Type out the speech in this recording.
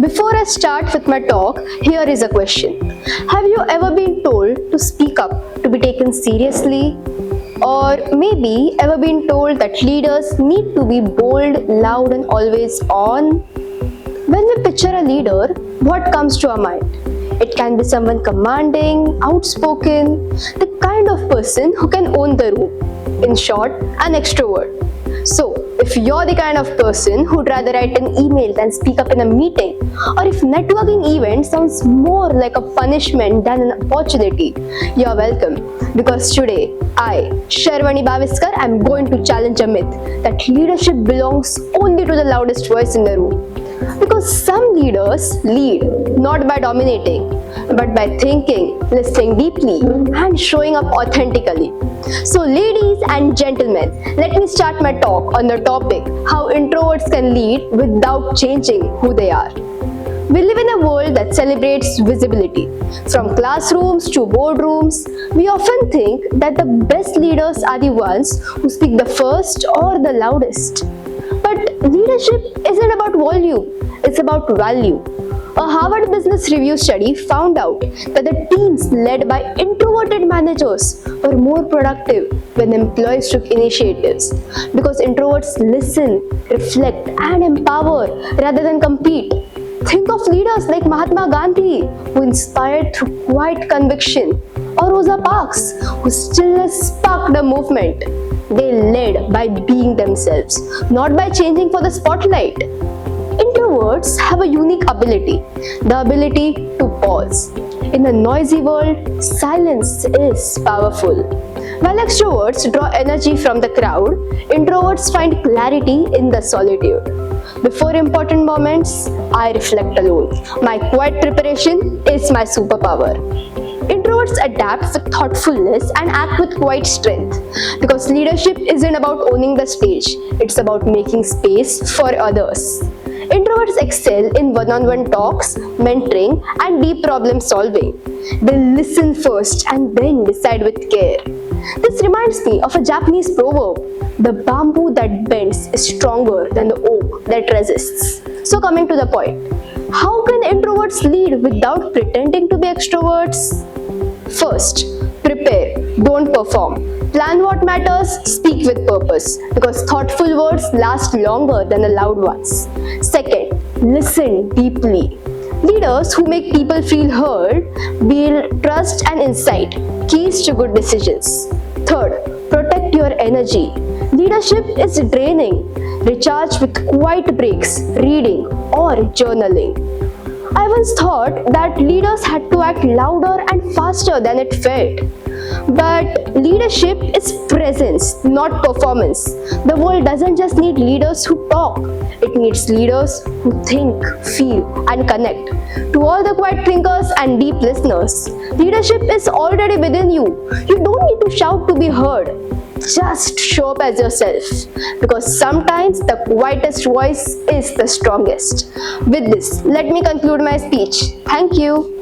Before I start with my talk, here is a question. Have you ever been told to speak up, to be taken seriously? Or maybe ever been told that leaders need to be bold, loud and always on? When we picture a leader, what comes to our mind? It can be someone commanding, outspoken, the kind of person who can own the room. In short, an extrovert. So, if you're the kind of person who'd rather write an email than speak up in a meeting, or if networking event sounds more like a punishment than an opportunity, you're welcome. Because today, I, Sharwani Baviskar, am going to challenge a myth that leadership belongs only to the loudest voice in the room. Because some leaders lead not by dominating, but by thinking, listening deeply, and showing up authentically. So ladies and gentlemen, let me start my talk on the topic how introverts can lead without changing who they are. We live in a world that celebrates visibility. From classrooms to boardrooms, we often think that the best leaders are the ones who speak the first or the loudest. But leadership isn't about volume, it's about value. A Harvard Business Review study found out that the teams led by introverted managers were more productive when employees took initiatives because introverts listen, reflect, and empower rather than compete. Think of leaders like Mahatma Gandhi, who inspired through quiet conviction, or Rosa Parks, whose stillness sparked a movement. They led by being themselves, not by changing for the spotlight. Introverts have a unique ability, the ability to pause. In a noisy world, silence is powerful. While extroverts draw energy from the crowd, introverts find clarity in the solitude. Before important moments, I reflect alone. My quiet preparation is my superpower. Introverts adapt with thoughtfulness and act with quiet strength because leadership isn't about owning the stage, it's about making space for others. Introverts excel in one-on-one talks, mentoring, and deep problem solving. They listen first and then decide with care. This reminds me of a Japanese proverb: the bamboo that bends is stronger than the oak that resists. So coming to the point, how can introverts lead without pretending to be extroverts? First, prepare, don't perform. Plan what matters, speak with purpose, because thoughtful words last longer than the loud ones. Second, listen deeply. Leaders who make people feel heard build trust and insight, keys to good decisions. Third, protect your energy. Leadership is draining. Recharge with quiet breaks, reading, or journaling. I once thought that leaders had to act louder and faster than it felt. But leadership is presence, not performance. The world doesn't just need leaders who talk. It needs leaders who think, feel, and connect. To all the quiet thinkers and deep listeners, leadership is already within you. You don't need to shout to be heard. Just show up as yourself, because sometimes the quietest voice is the strongest. With this, let me conclude my speech. Thank you.